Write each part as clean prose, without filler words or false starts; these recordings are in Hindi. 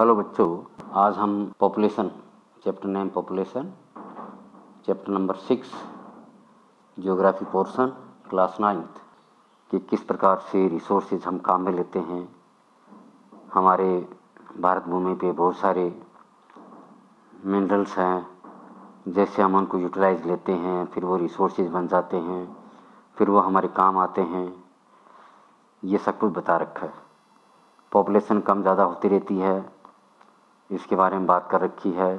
हेलो बच्चों, आज हम population chapter name population chapter number 6 geography portion class 9th कि किस प्रकार से रिसोर्सेज हम काम में लेते हैं। हमारे भारत भूमि पे बहुत सारे मिनरल्स हैं, जैसे हम उनको यूटिलाइज लेते हैं, फिर वो रिसोर्सेज बन जाते हैं, फिर वो हमारे काम आते हैं। ये सब कुछ बता रखा है। पॉपुलेशन कम ज़्यादा होती रहती है, इसके बारे में बात कर रखी है।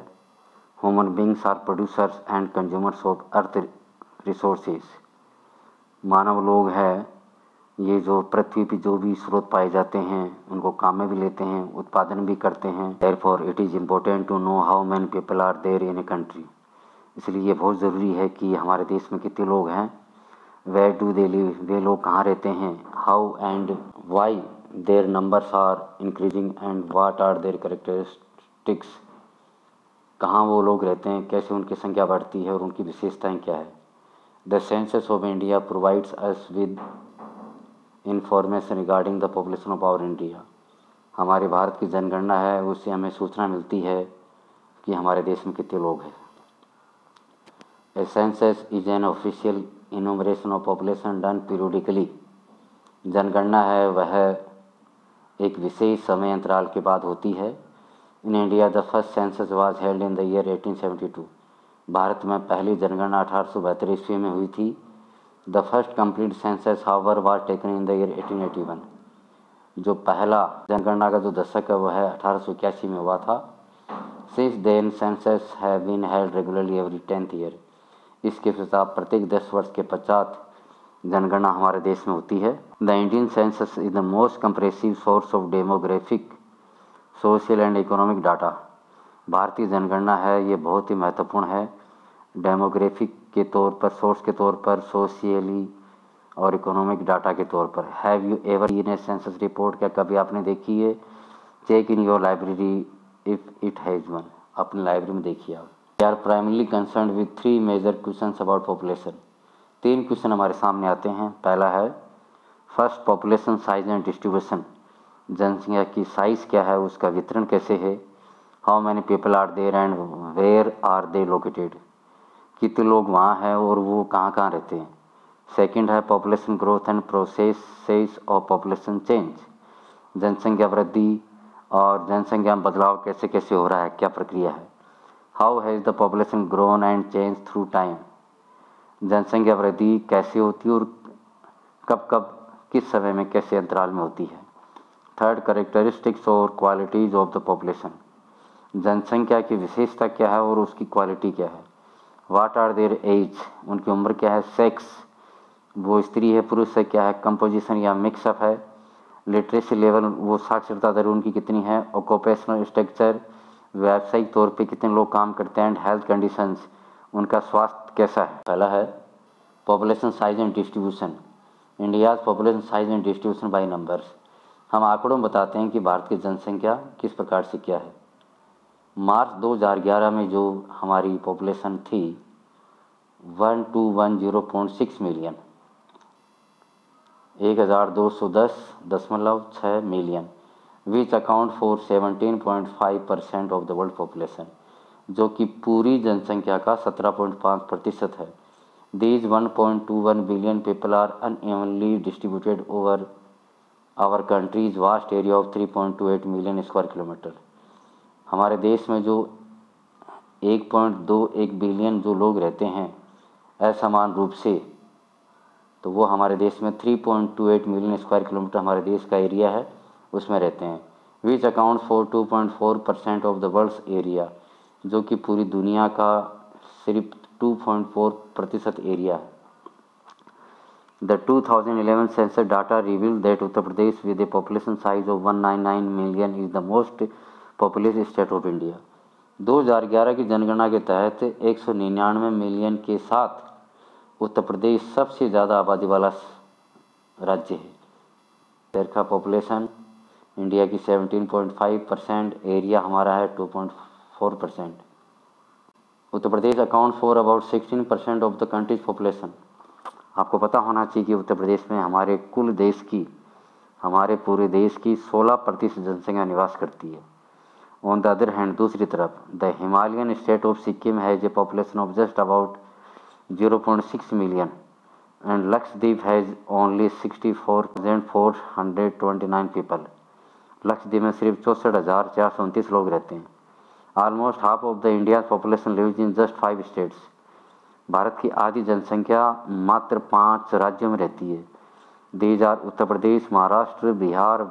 Human beings are producers and consumers of earth resources. मानव लोग हैं, ये जो पृथ्वी पर जो भी स्रोत पाए जाते हैं उनको काम में भी लेते हैं, उत्पादन भी करते हैं। Therefore it is important to know how many people are there in a country. इसलिए ये बहुत ज़रूरी है कि हमारे देश में कितने लोग हैं, वेयर डू दे लिव, वे लोग कहाँ रहते हैं, how and why their numbers are increasing and what are their characteristics. कहाँ वो लोग रहते हैं, कैसे उनकी संख्या बढ़ती है और उनकी विशेषताएं क्या है। The census of India provides us with information regarding the population of our India. हमारे भारत की जनगणना है, उससे हमें सूचना मिलती है कि हमारे देश में कितने लोग हैं। A census is an official enumeration of population done periodically. जनगणना है वह एक विशेष समय अंतराल के बाद होती है। In India the first census was held in the year 1872। Bharat में पहली जनगणना 1872 ईस्वी में हुई थी। The first complete census however was taken in the year 1881। जो पहला जनगणना का जो दशक है वह है 1881 में हुआ था। Since then census have been held regularly every 10th year. इसके पश्चात प्रत्येक 10 वर्ष के पश्चात जनगणना हमारे देश में होती है। The Indian census is the most compressive source of demographic social and economic data. भारतीय जनगणना है, ये बहुत ही महत्वपूर्ण है डेमोग्राफिक के तौर पर, सोर्स के तौर पर, सोशली और इकोनॉमिक डाटा के तौर पर। Have you ever seen a census report? क्या कभी आपने देखी है? Check in your library if it has one. अपनी लाइब्रेरी में देखिए आप। We are primarily concern with 3 major question about population. 3 question हमारे सामने आते हैं। पहला है first population size and distribution. जनसंख्या की साइज़ क्या है, उसका वितरण कैसे है। How many people are there and where are they located. कितने लोग वहाँ हैं और वो कहाँ कहाँ रहते हैं। सेकंड है population growth and process of population change. जनसंख्या वृद्धि और जनसंख्या में बदलाव कैसे कैसे हो रहा है, क्या प्रक्रिया है। How has the population grown and change through time. जनसंख्या वृद्धि कैसे होती है और कब कब किस समय में कैसे अंतराल में होती है। थर्ड कैरेक्टरिस्टिक्स और क्वालिटीज़ ऑफ द पॉपुलेशन। जनसंख्या की विशेषता क्या है और उसकी क्वालिटी क्या है। व्हाट आर देयर एज, उनकी उम्र क्या है। सेक्स, वो स्त्री है पुरुष है क्या है। कंपोजिशन या मिक्सअप है। लिटरेसी लेवल, वो साक्षरता दर उनकी कितनी है। ऑक्यूपेशनल स्ट्रक्चर, व्यावसायिक तौर पे कितने लोग काम करते हैं। एंड हेल्थ कंडीशंस, उनका स्वास्थ्य कैसा है। पहला है population size and distribution. India's population size and distribution by numbers. हम आंकड़ों में बताते हैं कि भारत की जनसंख्या किस प्रकार से क्या है। मार्च 2011 में जो हमारी पॉपुलेशन थी 1210.6 million, 1210.6 million, which account for 17.5% of the world population, जो कि पूरी जनसंख्या का 17.5% है। These 1.21 billion people are unevenly distributed over our country's vast area of 3.28 million square kilometer। हमारे देश में जो 1.21 बिलियन जो लोग रहते हैं असमान रूप से, तो वो हमारे देश में 3.28 मिलियन स्क्वायर किलोमीटर हमारे देश का एरिया है, उसमें रहते हैं। Which account for 2.4% of the world's area, जो कि पूरी दुनिया का सिर्फ 2.4% एरिया है। The 2011 census data reveal that Uttar Pradesh with a population size of 199 million is the most populous state of India. 2011 की जनगणना के तहत 199 मिलियन के साथ उत्तर प्रदेश सबसे ज़्यादा आबादी वाला राज्य है। शहर का पॉपुलेशन इंडिया की 17.5%, एरिया हमारा है 2.4%। Uttar Pradesh account for about 16% of the country's population. आपको पता होना चाहिए कि उत्तर प्रदेश में हमारे कुल देश की, हमारे पूरे देश की 16% जनसंख्या निवास करती है। ऑन द अदर हैंड दूसरी तरफ the Himalayan state of Sikkim has a population of just about 0.6 million and Lakshadweep has only 64,429 people. Lakshadweep में सिर्फ 64,429 लोग रहते हैं। Almost half of the India population lives in just 5 states. Bharat की आधी जनसंख्या मात्र 5 राज्यों में रहती है। These are Uttar Pradesh, Maharashtra, Bihar,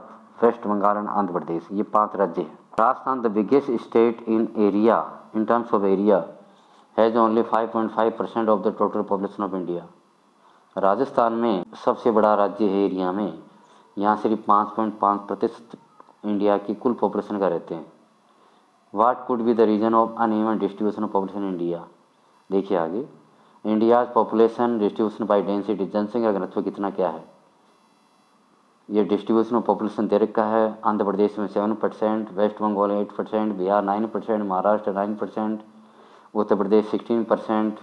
West Bengal and Andhra Pradesh. ये 5 राज्य हैं। Rajasthan the biggest state in area in terms of area has only 5.5% of the total population of India. Rajasthan में सबसे बड़ा राज्य है एरिया में, यहाँ सिर्फ 5.5% इंडिया की कुल पॉपुलेशन का रहते हैं। What could be the reason of uneven distribution of population in India. देखिए आगे, India population distribution by density, जनसंख्या घनत्व कितना क्या है। ये डिस्ट्रीब्यूशन ऑफ पॉपुलेशन दे रखा है। आंध्र प्रदेश में 7%, waste Bengal 8%, Bihar 9%, Maharashtra 9%, Uttar Pradesh 16%,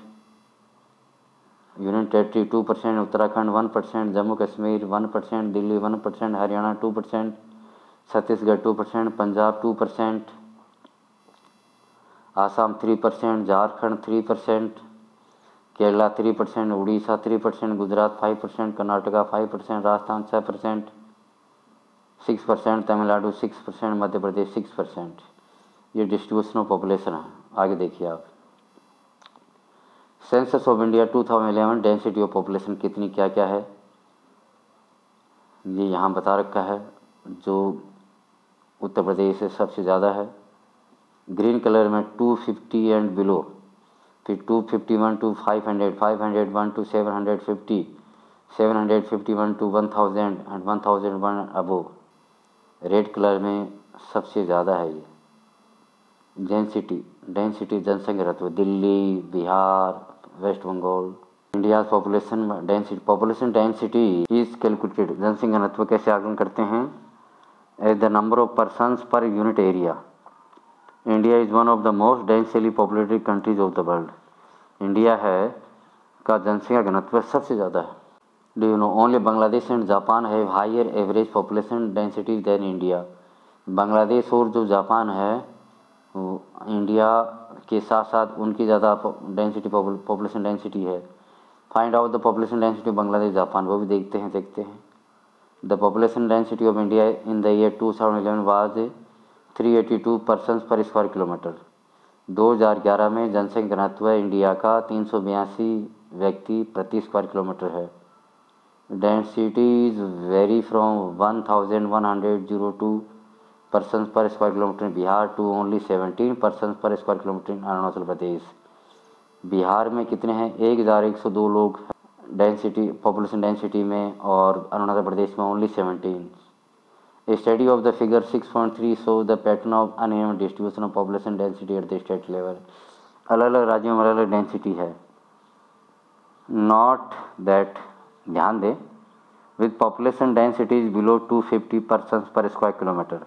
union territory 2%, Uttarakhand 1%, Jammu Kashmir 1%, Delhi 1%, Haryana 2%, Chhattisgarh 2%, Punjab 2%, Assam 3%, Jharkhand 3%, Kerala 3%, Orissa 3%, Gujarat 5%, Karnataka 5%, Rajasthan 6%, 6%, Tamil Nadu 6%, Madhya Pradesh 6%। ये डिस्ट्रीब्यूशन ऑफ पॉपुलेशन है। आगे देखिए आप, census of India 2011 density of population कितनी क्या क्या है ये यहाँ बता रखा है। जो उत्तर प्रदेश से सबसे ज़्यादा है, ग्रीन कलर में 250 एंड बिलो, फिर 251 to 500, 501 to 750, 751 to 1000 and 1001 above. Red colour में सबसे ज़्यादा है ये डेंसिटी जनसंख्या घनत्व, Delhi, Bihar, West Bengal. India population density is calculated. जनसंख्या घनत्व कैसे आकलन करते हैं, as the number of persons per unit area. India is one of the most densely populated countries of the world. India है का जनसंख्या घनत्व सबसे ज़्यादा है। Do you know only Bangladesh and Japan have higher average population density than India. Bangladesh और जो जापान है इंडिया के साथ साथ उनकी ज़्यादा डेंसिटी पॉपुलेशन डेंसिटी है। Find out the population density of Bangladesh Japan, वो भी देखते हैं। The population density of India in the year 2011 was 382 persons per square kilometre. 2011 में जनसंख्या घनत्व इंडिया का 382 व्यक्ति प्रति स्क्वायर किलोमीटर है। Densities vary from 1102 persons per square kilometre in Bihar to only 17 persons per square kilometre in Arunachal Pradesh. Bihar में कितने हैं, 1102 लोग डेंसिटी पॉपुलेशन डेंसिटी में, और अरुणाचल प्रदेश में only 17। A study of the figure 6.3 shows the pattern of uneven distribution of population density at the state level। अलग अलग राज्यों में अलग अलग डेंसिटी है। नॉट दैट, ध्यान दें, with population densities below 250 persons per square kilometre.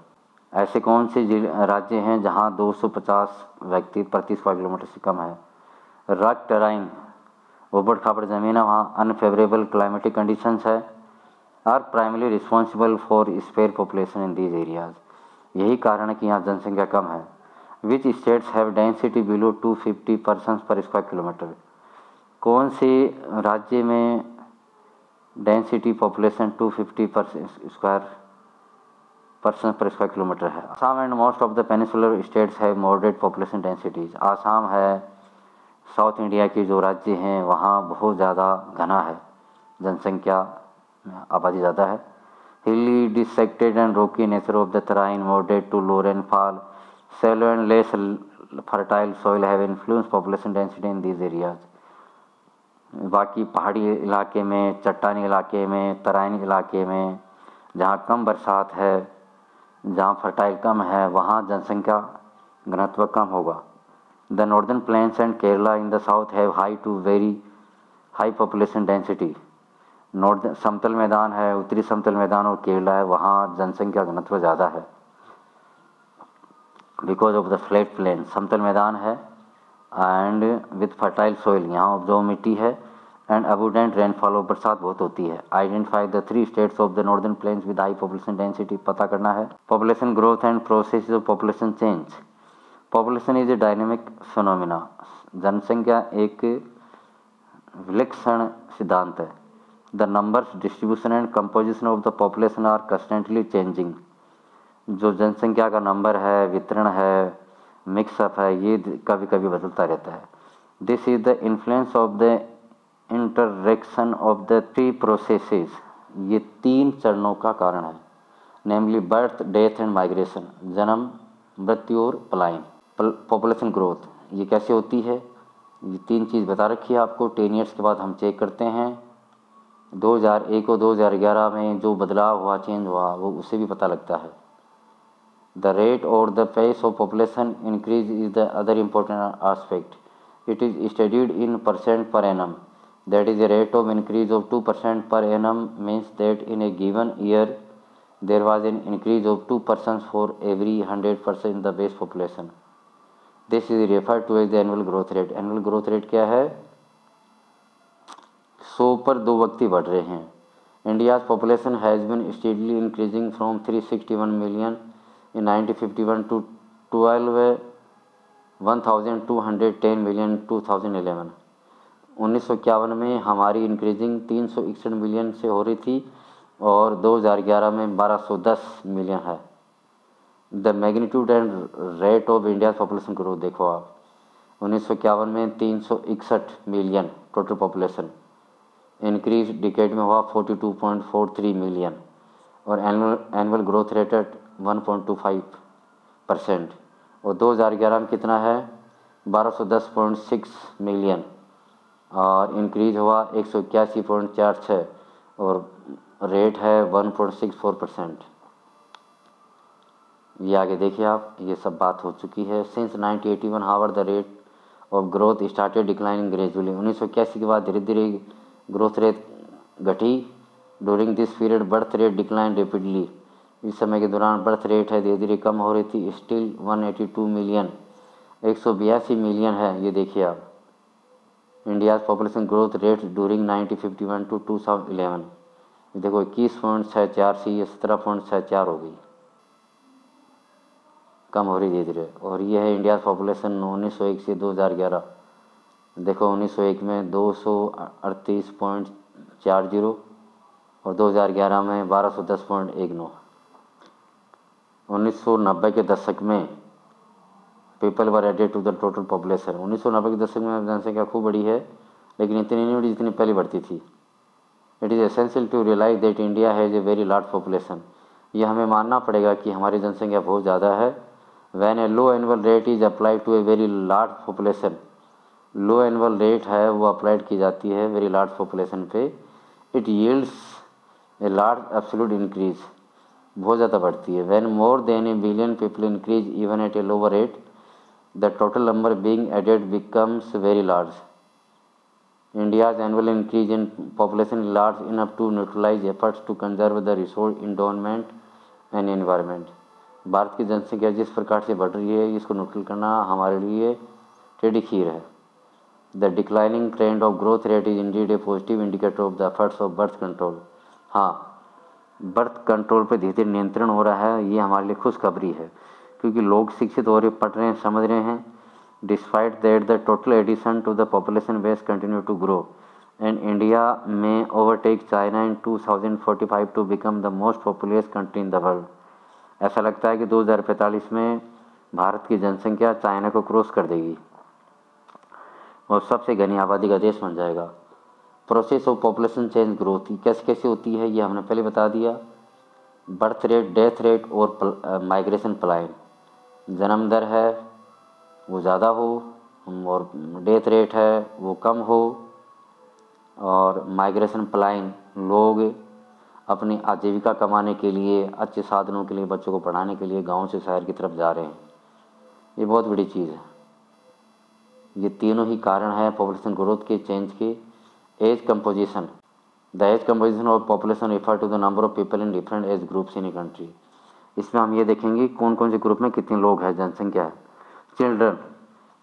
ऐसे कौन से राज्य हैं जहां 250 व्यक्ति प्रति स्क्वायर किलोमीटर से कम है। रॉक टेराइन, उबड़ खाबड़ ज़मीन है, वहाँ अनफेवरेबल क्लाइमेटिक कंडीशंस है, are primarily responsible for spare population in these areas. यही कारण है कि यहाँ जनसंख्या कम है। Which states have density below 250 persons per square kilometre. कौन से राज्य में density population 250 person per square kilometre है। Assam and most of the peninsular states have moderate population densities. Assam है, साउथ इंडिया के जो राज्य हैं वहाँ बहुत ज़्यादा घना है, जनसंख्या आबादी ज़्यादा है। हिली डिसेक्टेड एंड रोकी nature of the terrain, moderate to low rainfall, shallow and less fertile soil have influenced population density in these areas। बाकी पहाड़ी इलाके में, चट्टानी इलाके में, तराइन इलाके में जहाँ कम बरसात है, जहाँ फर्टाइल कम है, वहाँ जनसंख्या घनत्व कम होगा। The northern plains and Kerala in the south have high to very high population density. North समतल मैदान है, उत्तरी समतल मैदान और केरला है, वहाँ जनसंख्या घनत्व ज़्यादा है। Because of the flat plain, समतल मैदान है, एंड विथ फर्टाइल सॉइल, यहाँ उपजाऊ मिट्टी है, एंड अबुडेंट रेनफॉल, और बरसात बहुत होती है। Identify the 3 states of the northern plains with high population density, पता करना है। Population growth and process of population change. Population is a dynamic phenomena, जनसंख्या एक विलक्षण सिद्धांत है। The numbers, distribution and composition of the population are constantly changing. जो जनसंख्या का नंबर है, वितरण है, मिक्सअप है, ये कभी कभी बदलता रहता है। This is the influence of the interaction of the 3 processes, ये 3 चरणों का कारण है। नेमली बर्थ, डेथ एंड माइग्रेशन, जन्म, मृत्यु और पलायन। पॉपुलेशन ग्रोथ ये कैसे होती है, ये 3 चीज़ बता रखी है आपको। 10 ईयर्स के बाद हम चेक करते हैं। 2001 और 2011 में जो बदलाव हुआ, चेंज हुआ, वो उससे भी पता लगता है। द रेट और the pace of population increase is the other important aspect. It is studied in % per annum. That is a rate of increase of 2% per annum means that in a given year there was an increase of 2 persons for every 100% in the base population. This is referred to as the annual growth rate. Annual growth rate क्या है? 100 पर 2 व्यक्ति बढ़ रहे हैं। India's population has been steadily increasing from 361 million in 1951 to 1210 million in 2011. 1951 में हमारी इंक्रीजिंग 361 मिलियन से हो रही थी और 2011 में 1210 मिलियन है। The magnitude and rate of India population growth देखो आप, 1951 में 361 million total population, increase decade में हुआ 42.43 मिलियन, और एनुअल ग्रोथ रेट एट 1.25%। और 2011 में कितना है? 1210.6 मिलियन, और इंक्रीज हुआ 181.46 और रेट है 1.64%। ये आगे देखिए आप, ये सब बात हो चुकी है। Since 1981 hour the rate of growth started declining gradually. 1981 के बाद धीरे धीरे ग्रोथ रेट घटी। During this period birth rate decline rapidly. इस समय के दौरान बर्थ रेट है धीरे धीरे कम हो रही थी। स्टिल 182 मिलियन, 182 मिलियन है। ये देखिए आप, India population growth rate during 1951 to 2011, देखो 21.64 से ये 17.64 हो गई, कम हो रही धीरे धीरे। और ये है इंडिया पॉपुलेशन 1901 से 2011। देखो 1901 में 238.40 और 2011 में 1210.19। 1990 के दशक में people were added to the total population. 1990 के दशक में जनसंख्या खूब बढ़ी है, लेकिन इतनी नहीं बढ़ी जितनी पहले बढ़ती थी। It is essential to realise that India has a very large population. ये हमें मानना पड़ेगा कि हमारी जनसंख्या बहुत ज़्यादा है। When a low annual rate is applied to a very large population, low annual rate है वो अप्लाइड की जाती है वेरी लार्ज पॉपुलेशन पे। It yields a large absolute increase, बहुत ज़्यादा बढ़ती है। When more than a billion people increase even at a lower rate, the total number being added becomes very large. India's annual increase in population is large enough to neutralize efforts to conserve the resource, endowment and environment. Bharat की जनसंख्या जिस प्रकार से बढ़ रही है, इसको न्यूट्रल करना हमारे लिए टेढ़ी खीर है। The declining trend of growth rate is indeed a positive indicator of the efforts of birth control. हाँ, बर्थ कंट्रोल पे धीरे धीरे नियंत्रण हो रहा है, ये हमारे लिए खुशखबरी है, क्योंकि लोग शिक्षित हो रहे, पढ़ रहे हैं, समझ रहे हैं। Despite that the total addition to the population base continue to grow and India may overtake China in 2045 to become the most populous country in the world. ऐसा लगता है कि 2045 में भारत की जनसंख्या चाइना को क्रॉस कर देगी और सबसे घनी आबादी का देश बन जाएगा। Process of population change growth कैसे कैसे होती है, ये हमने पहले बता दिया। बर्थ रेट, डेथ रेट और माइग्रेशन पलायन। जन्म दर है वो ज़्यादा हो और डेथ रेट है वो कम हो, और माइग्रेशन पलायन, लोग अपनी आजीविका कमाने के लिए, अच्छे साधनों के लिए, बच्चों को पढ़ाने के लिए गांव से शहर की तरफ जा रहे हैं। ये बहुत बड़ी चीज़ है। ये तीनों ही कारण हैं पॉपुलेशन ग्रोथ के, चेंज के। Age composition, the age composition of population refer to the number of people in different age groups in a country. इसमें हम ये देखेंगे कौन कौन से ग्रुप में कितने लोग हैं, जनसंख्या है। चिल्ड्रन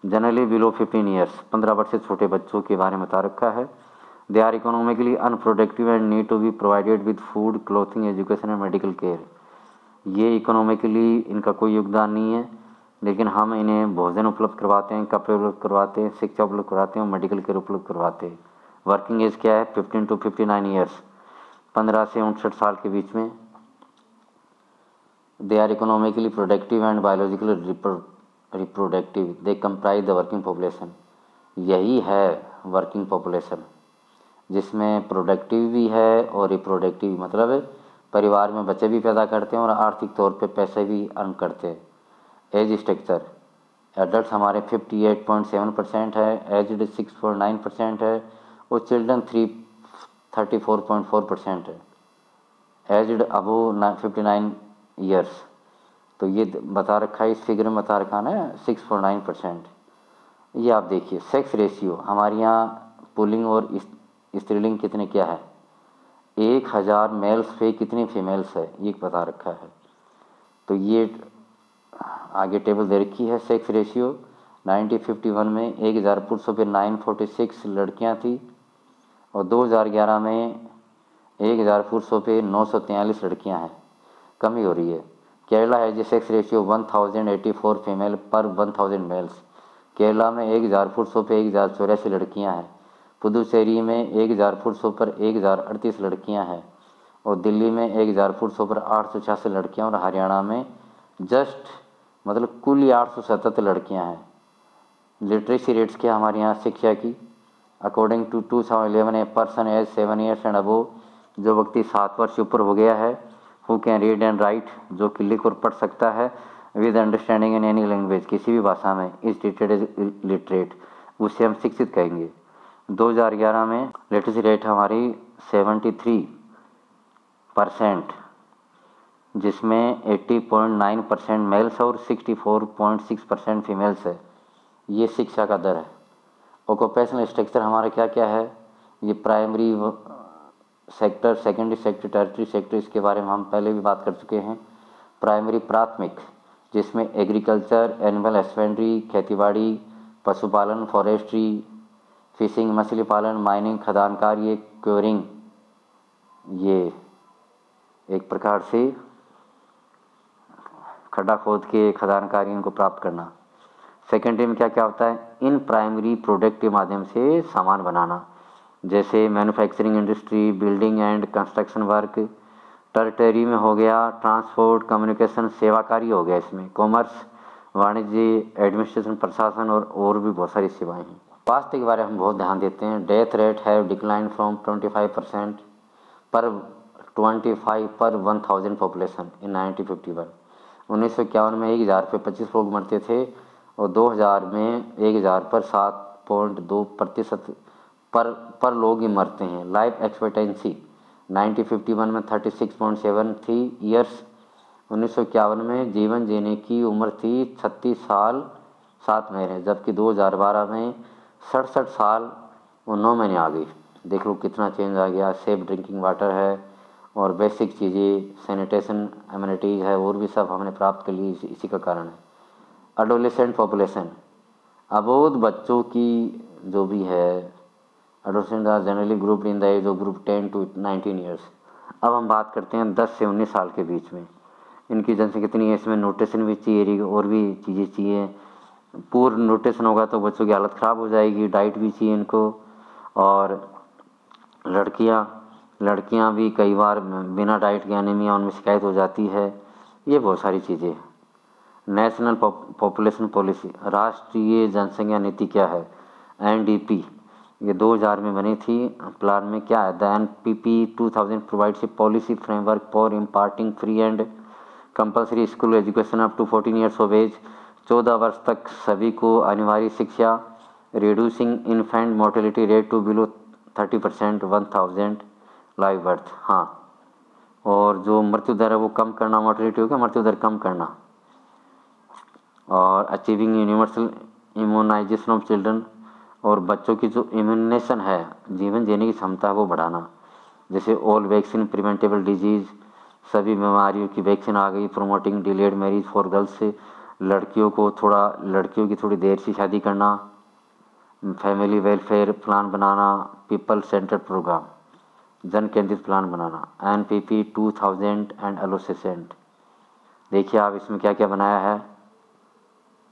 जनरली बिलो 15 ईयर्स, 15 वर्ष से छोटे बच्चों के बारे में बता रखा है। They are economically unproductive and need to be provided with food, clothing, education and medical care. ये इकोनॉमिकली इनका कोई योगदान नहीं है, लेकिन हम इन्हें भोजन उपलब्ध करवाते हैं, कपड़े उपलब्ध करवाते हैं, शिक्षा उपलब्ध करवाते हैं और मेडिकल केयर उपलब्ध करवाते हैं। वर्किंग एज क्या है? 15 to 59 ईयर्स, 15 से 59 साल के बीच में। They are economically productive and biologically reproductive, they comprise the working population. यही है वर्किंग पॉपुलेशन, जिसमें प्रोडक्टिव भी है और रिप्रोडक्टिव, मतलब परिवार में बच्चे भी पैदा करते हैं और आर्थिक तौर पे पैसे भी अर्न करते हैं। एज स्ट्रक्चर, एडल्ट हमारे 58.7% है, एजड 6.9% है और चिल्ड्रन 34.4% है, एजड अबव 59 ईयर्स। तो ये बता रखा है, इस फिगर में बता रखा है 6.9%। ये आप देखिए सेक्स रेशियो, हमारे यहाँ पुल्लिंग और स्त्रीलिंग कितने क्या है, 1000 मेल्स पे कितनी फीमेल्स है, ये बता रखा है। तो ये आगे टेबल दे रखी है। सेक्स रेशियो 1951 में 1000 पुरुषों पे 946 लड़कियां थी और 2011 में 1000 पुरुषों पे 943 लड़कियां हैं, कमी हो रही है। केरला है जी सेक्स रेशियो 1084 फीमेल पर 1000 मेल्स। केरला में 1000 पुरुषों पे 1084 लड़कियां हैं। पुदुचेरी में 1000 पुरुषों पर 1038 लड़कियां हैं और दिल्ली में 1000 पुरुषों पर 886 लड़कियां और हरियाणा में जस्ट मतलब कुल ही 877 लड़कियां हैं। लिटरेसी रेट्स क्या हमारे यहाँ शिक्षा की, according to 2011 a person age 7 years and above, जो व्यक्ति 7 वर्ष ऊपर हो गया है, who can read and write, जो कि लिख और पढ़ सकता है, with understanding in any language, किसी भी भाषा में, इज ट्रीटेड एज लिटरेट, उसे हम शिक्षित कहेंगे। 2011 में लिटरेसी रेट हमारी 73%, जिसमें 80.9% मेल्स और 64.6% फीमेल्स है। ये शिक्षा का दर है। ऑक्यूपेशनल स्ट्रक्चर हमारा क्या क्या है, ये primary sector, secondary sector, tertiary sector, इसके बारे में हम पहले भी बात कर चुके हैं। प्राइमरी प्राथमिक, जिसमें एग्रीकल्चर, एनिमल हस्बेंड्री, खेतीबाड़ी, पशुपालन, फॉरेस्ट्री, फिशिंग, मछली पालन, माइनिंग, खदान कार्य, क्योरिंग, ये एक प्रकार से खड्डा खोद के खदान कार्यों को प्राप्त करना। सेकेंडरी में क्या क्या होता है, इन प्राइमरी प्रोडक्ट के माध्यम से सामान बनाना, जैसे manufacturing industry, building and construction work. Tertiary में हो गया ट्रांसपोर्ट, कम्युनिकेशन, सेवा कार्य हो गया, इसमें कॉमर्स, वाणिज्य, एडमिनिस्ट्रेशन, प्रशासन और भी बहुत सारी सेवाएं हैं। स्वास्थ्य के बारे में हम बहुत ध्यान देते हैं। डेथ रेट है डिक्लाइन फ्रॉम 25% पर 25 पर 1000 पॉपुलेशन इन 1951। 1951 में 1000 पे 25 लोग मरते थे और 2000 में 1000 पर 7.2% पर लोग ही मरते हैं। लाइफ एक्सपेक्टेंसी 1951 में 36.7 थी ईयर्स। 1951 में जीवन जीने की उम्र थी 36 साल 7 महीने, जबकि 2012 में 67 साल और 9 महीने आ गई। देख लो कितना चेंज आ गया। सेफ ड्रिंकिंग वाटर है और बेसिक चीज़ें, सैनिटेशन एमिनिटीज़ है और भी सब हमने प्राप्त कर ली, इसी का कारण है। एडोलेसेंट पॉपुलेशन, अबोध बच्चों की जो भी है, adolescent are generally grouped in the age of group 10 to 19 years. अब हम बात करते हैं 10 से 19 साल के बीच में इनकी जनसंख्या कितनी है। इसमें न्यूट्रिशन भी चाहिए और भी चीज़ें चाहिए। पूर्ण न्यूट्रिशन होगा तो बच्चों की हालत ख़राब हो जाएगी। डाइट भी चाहिए इनको। और लड़कियां भी कई बार बिना डाइट के एनीमिया उनमें शिकायत हो जाती है। ये बहुत सारी चीज़ें हैं। नेशनल पॉपुलेशन पॉलिसी, राष्ट्रीय जनसंख्या नीति क्या है, NDP, ये 2000 में बनी थी। प्लान में क्या है, the NPP 2000 provides a policy framework for imparting free and compulsory school education up to 14 years of age. 14 वर्ष तक सभी को अनिवार्य शिक्षा। Reducing infant mortality rate to below 30% 1000 live birth. हाँ, और जो मृत्यु दर है वो कम करना, मोर्टेलिटी हो गया, मृत्यु दर कम करना। और achieving universal immunisation of children, और बच्चों की जो इम्यूनेशन है, जीवन जीने की क्षमता है, वो बढ़ाना। जैसे ऑल वैक्सीन प्रिवेंटेबल डिजीज़, सभी बीमारियों की वैक्सीन आ गई। Promoting delayed marriage for girls, लड़कियों की थोड़ी देर से शादी करना। फैमिली वेलफेयर प्लान बनाना, पीपल सेंटर प्रोग्राम, जन केंद्रित प्लान बनाना, NPP 2000 एंड एलोसेसेंट। देखिए आप इसमें क्या क्या बनाया है।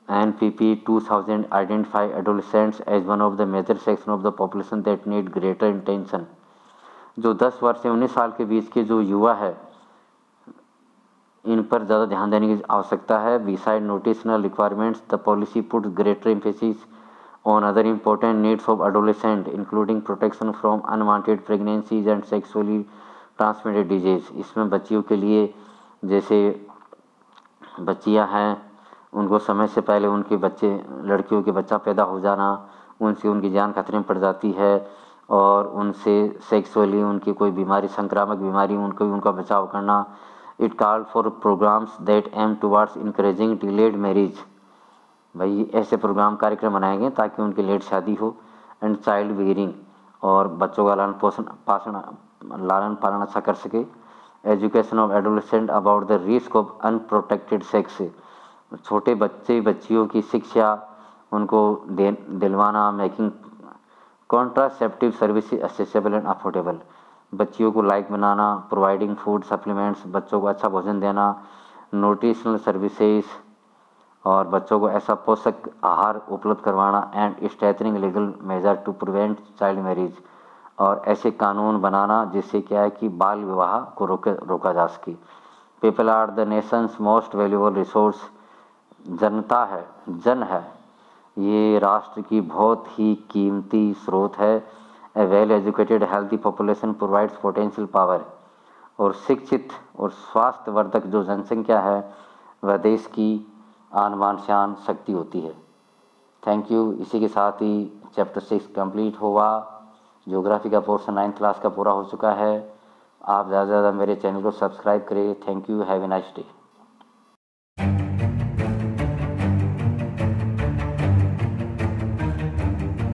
NPP 2000 identify adolescents as one of the major section of the population that need greater intention. जो 10 वर्ष से 19 साल के बीच के जो युवा है, इन पर ज़्यादा ध्यान देने की आवश्यकता है। Beside nutritional requirements, the policy puts greater emphasis on other important needs of adolescent, including protection from unwanted pregnancies and sexually transmitted disease। इसमें बच्चियों के लिए, जैसे बच्चियां हैं, उनको समय से पहले उनके बच्चे, लड़कियों के बच्चा पैदा हो जाना, उनसे उनकी जान खतरे में पड़ जाती है, और उनसे सेक्सुअली उनकी कोई बीमारी, संक्रामक बीमारी, उनको उनका बचाव करना। It called for programmes that aim towards encouraging delayed marriage. भाई ऐसे प्रोग्राम कार्यक्रम बनाए गए ताकि उनकी लेट शादी हो। एंड चाइल्ड बियरिंग, और बच्चों का लालन पालन अच्छा कर सके। Education of adolescent about the risk of unprotected sex, छोटे बच्चे बच्चियों की शिक्षा उनको दिलवाना। Making contraceptive services accessible and affordable, बच्चियों को लायक बनाना। प्रोवाइडिंग फूड सप्लीमेंट्स, बच्चों को अच्छा भोजन देना। न्यूट्रिशनल सर्विसेज, और बच्चों को ऐसा पोषक आहार उपलब्ध करवाना। And strengthening legal measure to prevent child marriage, और ऐसे कानून बनाना जिससे क्या है कि बाल विवाह को रोका जा सके। People are the nation's most valuable resource, जनता है, जन है, ये राष्ट्र की बहुत ही कीमती स्रोत है। A well educated healthy population provides potential power, और शिक्षित और स्वास्थ्यवर्धक जो जनसंख्या है वह देश की आन बान शान शक्ति होती है। Thank you. इसी के साथ ही चैप्टर 6 कंप्लीट हुआ। ज्योग्राफी का पोर्शन 9th क्लास का पूरा हो चुका है। आप ज़्यादा से ज़्यादा मेरे चैनल को सब्सक्राइब करें। Thank you. Have a nice day.